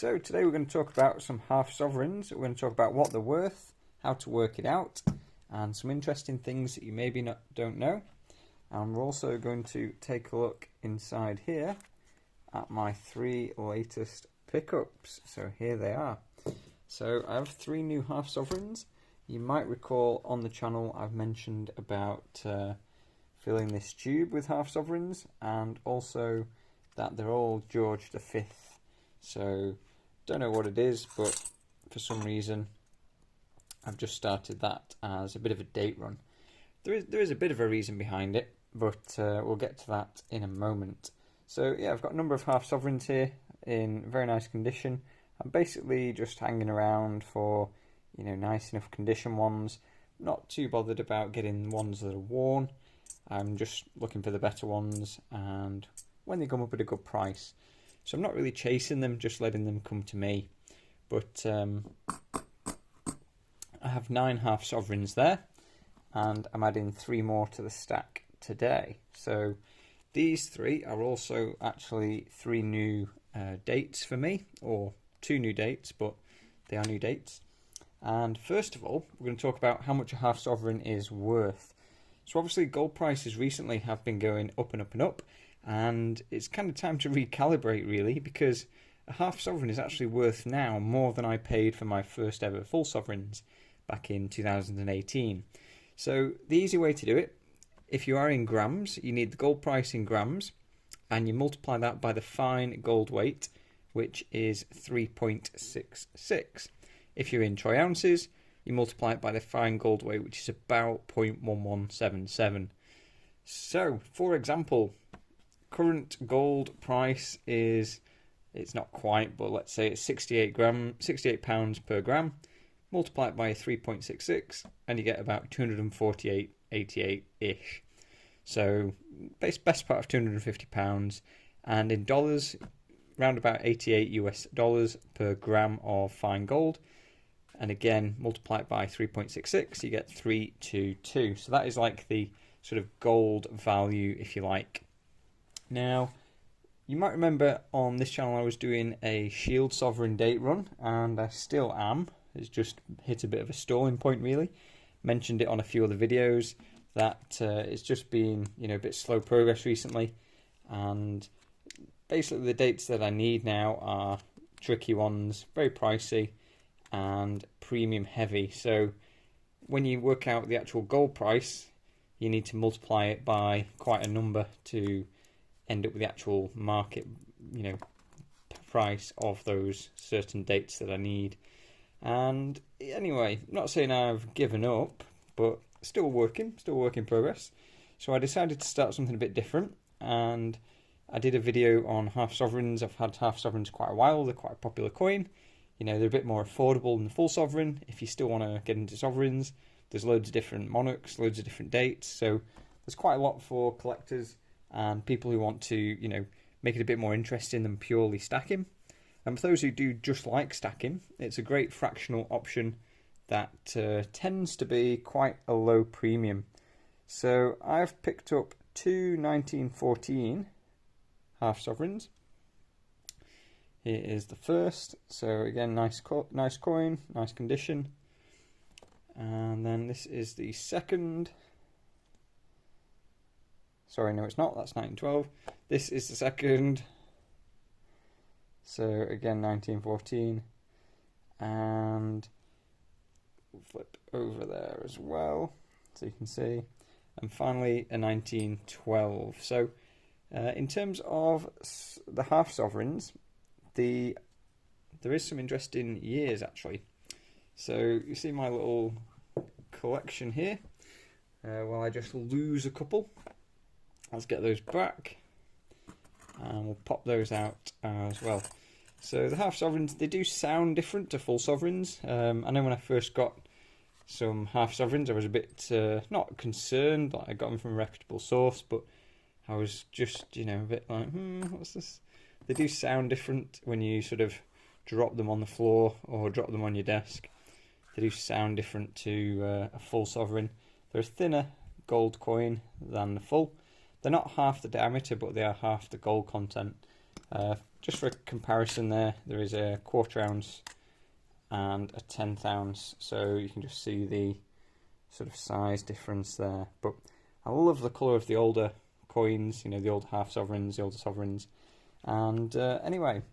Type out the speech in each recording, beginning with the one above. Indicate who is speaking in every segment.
Speaker 1: So today we're going to talk about some half sovereigns. We're going to talk about what they're worth, how to work it out, and some interesting things that you maybe don't know. And we're also going to take a look inside here at my 3 latest pickups. So here they are. So I have 3 new half sovereigns. You might recall on the channel I've mentioned about filling this tube with half sovereigns, and also that they're all George V. So don't know what it is, but for some reason I've just started that as a bit of a date run. There is a bit of a reason behind it, but we'll get to that in a moment. So yeah, I've got a number of half sovereigns here in very nice condition. I'm basically just hanging around for, you know, nice enough condition ones. Not too bothered about getting ones that are worn. I'm just looking for the better ones, and when they come up at a good price. So I'm not really chasing them, just letting them come to me. But I have 9 half sovereigns there, and I'm adding 3 more to the stack today. So these 3 are also actually 3 new dates for me, or 2 new dates, but they are new dates. And first of all, we're going to talk about how much a half sovereign is worth. So obviously gold prices recently have been going up and up and up, and it's kind of time to recalibrate really, because a half sovereign is actually worth now more than I paid for my first ever full sovereigns back in 2018. So the easy way to do it, if you are in grams, you need the gold price in grams, and you multiply that by the fine gold weight, which is 3.66. If you're in troy ounces, you multiply it by the fine gold weight, which is about 0.1177. So, for example, current gold price is, it's not quite, but let's say it's 68 pounds per gram. Multiply it by 3.66, and you get about 248.88-ish. So, best part of £250, and in dollars, around about $88 per gram of fine gold. And again, multiply it by 3.66, you get 322. So that is like the sort of gold value, if you like. Now, you might remember on this channel I was doing a Shield Sovereign date run, and I still am. It's just hit a bit of a stalling point, really. Mentioned it on a few other videos that it's just been, you know, a bit slow progress recently, and basically the dates that I need now are tricky ones, very pricey, and premium heavy. So when you work out the actual gold price, you need to multiply it by quite a number to end up with the actual market, you know, price of those certain dates that I need. And anyway, I'm not saying I've given up, but still work in progress. So I decided to start something a bit different, and I did a video on half sovereigns. I've had half sovereigns quite a while. They're quite a popular coin. You know, they're a bit more affordable than the full sovereign. If you still want to get into sovereigns, there's loads of different monarchs, loads of different dates. So there's quite a lot for collectors and people who want to, you know, make it a bit more interesting than purely stacking. And for those who do just like stacking, it's a great fractional option that tends to be quite a low premium. So I've picked up 2 1914 half sovereigns. Here is the first. So again, nice coin, nice condition. And then this is the second. Sorry, no, it's not. That's 1912. This is the second. So again, 1914, and flip over there as well, so you can see. And finally, a 1912. So in terms of the half sovereigns, there is some interesting years actually. So you see my little collection here. Well, I just lose a couple. Let's get those back, and we'll pop those out as well. So the half sovereigns, they do sound different to full sovereigns. I know when I first got some half sovereigns, I was a bit not concerned, like I got them from a reputable source, but I was just, you know, a bit like, what's this? They do sound different when you sort of drop them on the floor or drop them on your desk. They do sound different to a full sovereign. They're a thinner gold coin than the full. They're not half the diameter, but they are half the gold content. Just for comparison there is a 1/4 ounce and a 10th ounce, so you can just see the sort of size difference there. But I love the colour of the older coins, the older half sovereigns, the older sovereigns. And anyway,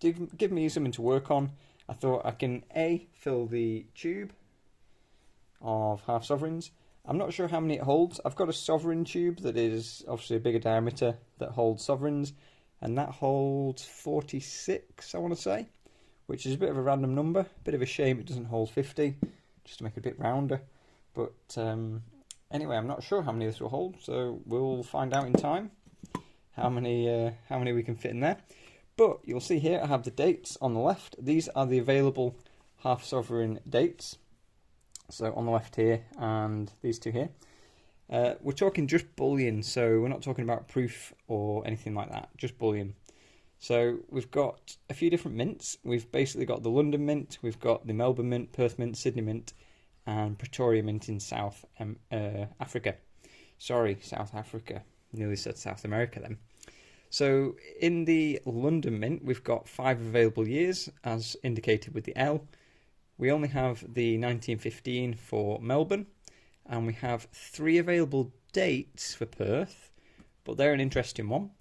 Speaker 1: give me something to work on. I thought I can fill the tube of half sovereigns. I'm not sure how many it holds. I've got a sovereign tube that is obviously a bigger diameter that holds sovereigns, and that holds 46, I want to say, which is a bit of a random number. Bit of a shame it doesn't hold 50, just to make it a bit rounder. But anyway, I'm not sure how many this will hold, so we'll find out in time how many we can fit in there. But you'll see here I have the dates on the left. These are the available half sovereign dates. So on the left here and these two here. We're talking just bullion, so we're not talking about proof or anything like that, just bullion. So we've got a few different mints. We've basically got the London Mint, we've got the Melbourne Mint, Perth Mint, Sydney Mint, and Pretoria Mint in South Africa. Sorry, South Africa. Nearly said South America then. So in the London Mint, we've got 5 available years, as indicated with the L. We only have the 1915 for Melbourne, and we have 3 available dates for Perth, but they're an interesting one.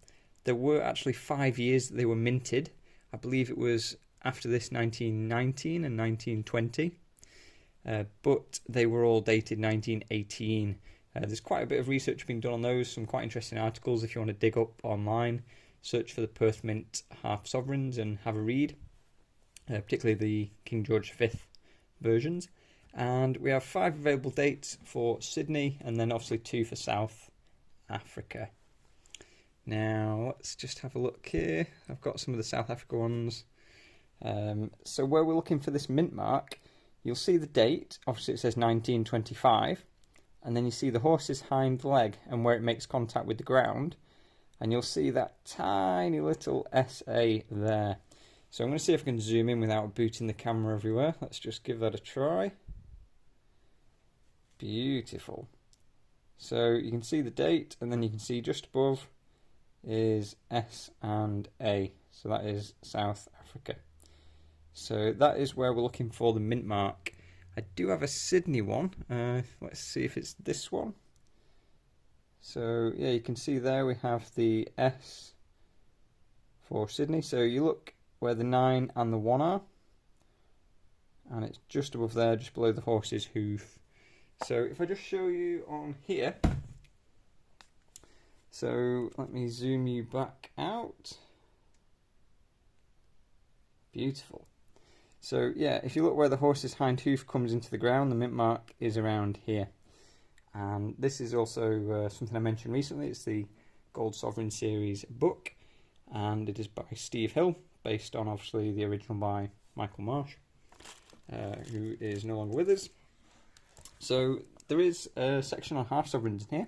Speaker 1: There were actually 5 years that they were minted. I believe it was after this 1919 and 1920, but they were all dated 1918. There's quite a bit of research being done on those, some quite interesting articles if you want to dig up online. Search for the Perth Mint half sovereigns and have a read, particularly the King George V versions. And we have 5 available dates for Sydney, and then obviously 2 for South Africa. Now, let's just have a look here. I've got some of the South Africa ones. So where we're looking for this mint mark, you'll see the date. Obviously it says 1925. And then you see the horse's hind leg and where it makes contact with the ground. And you'll see that tiny little SA there. So I'm going to see if I can zoom in without booting the camera everywhere. Let's just give that a try. Beautiful. So you can see the date, and then you can see just above is S and A. So that is South Africa. So that is where we're looking for the mint mark. I do have a Sydney one. Let's see if it's this one. So yeah, you can see there we have the S for Sydney. So you look where the 9 and the 1 are, and it's just above there, just below the horse's hoof. So if I just show you on here, so let me zoom you back out. Beautiful. So yeah, if you look where the horse's hind hoof comes into the ground, the mint mark is around here. And this is also something I mentioned recently. It's the Gold Sovereign series book, and it is by Steve Hill, based on obviously the original by Michael Marsh, who is no longer with us. So there is a section on half sovereigns in here,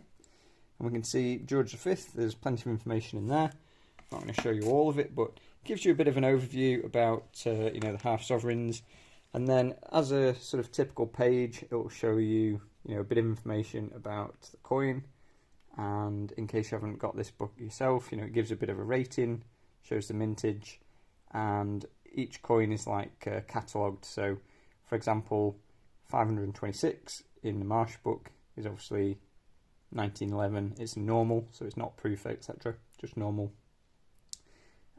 Speaker 1: and we can see George V. There's plenty of information in there. I'm not going to show you all of it, but it gives you a bit of an overview about the half sovereigns. And then, as a sort of typical page, it will show you a bit of information about the coin. And in case you haven't got this book yourself, it gives a bit of a rating, shows the mintage, and each coin is catalogued. So, for example, 526 in the Marsh book is obviously 1911. It's normal, so it's not proof, etc. Just normal.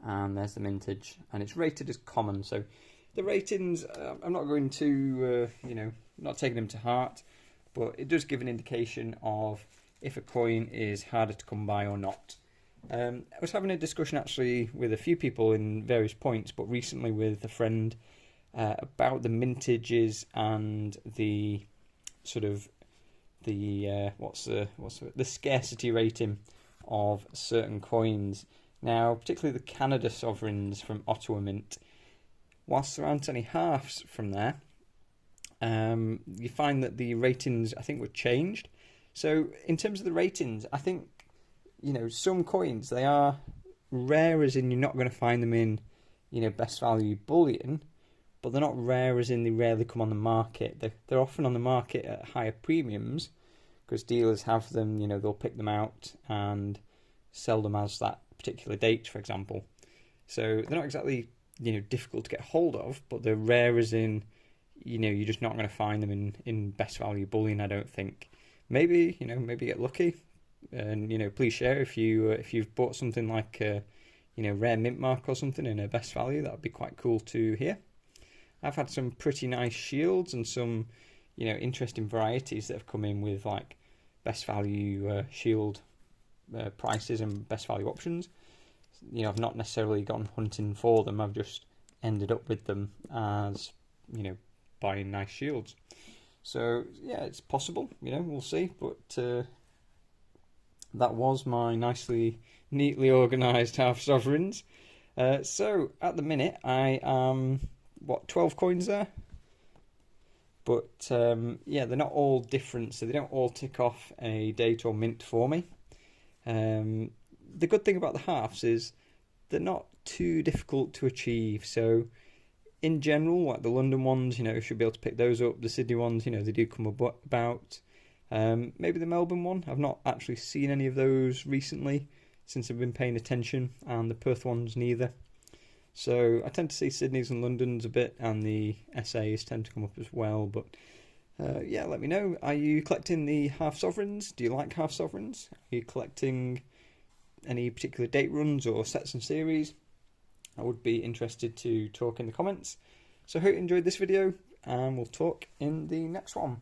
Speaker 1: And there's the mintage, and it's rated as common. So the ratings, I'm not going to, not taking them to heart, but it does give an indication of if a coin is harder to come by or not. I was having a discussion actually with a few people in various points, but recently with a friend about the mintages and the sort of the scarcity rating of certain coins. Now, particularly the Canada sovereigns from Ottawa Mint, whilst there aren't any halves from there, you find that the ratings, I think, were changed. So, in terms of the ratings, I think, some coins, they are rare as in you're not going to find them in, best value bullion, but they're not rare as in they rarely come on the market. They're often on the market at higher premiums because dealers have them, they'll pick them out and sell them as that particular date, for example. So they're not exactly, difficult to get hold of, but they're rare as in, you're just not going to find them in best value bullion, I don't think. Maybe, maybe get lucky, and please share if you've bought something like rare mint mark or something in a best value. That would be quite cool to hear. I've had some pretty nice shields and some interesting varieties that have come in with like best value shield prices and best value options. I've not necessarily gone hunting for them. I've just ended up with them as buying nice shields. So yeah, it's possible. We'll see. But that was my neatly organised half sovereigns. So at the minute, I am 12 coins there. But yeah, they're not all different, so they don't all tick off a date or mint for me. The good thing about the halves is they're not too difficult to achieve. So in general, like the London ones, you should be able to pick those up. The Sydney ones, they do come about. Maybe the Melbourne one. I've not actually seen any of those recently since I've been paying attention, and the Perth ones neither. So I tend to see Sydney's and London's a bit, and the SAs tend to come up as well. But yeah, let me know. Are you collecting the half sovereigns? Do you like half sovereigns? Are you collecting any particular date runs or sets and series? I would be interested to talk in the comments. So I hope you enjoyed this video, and we'll talk in the next one.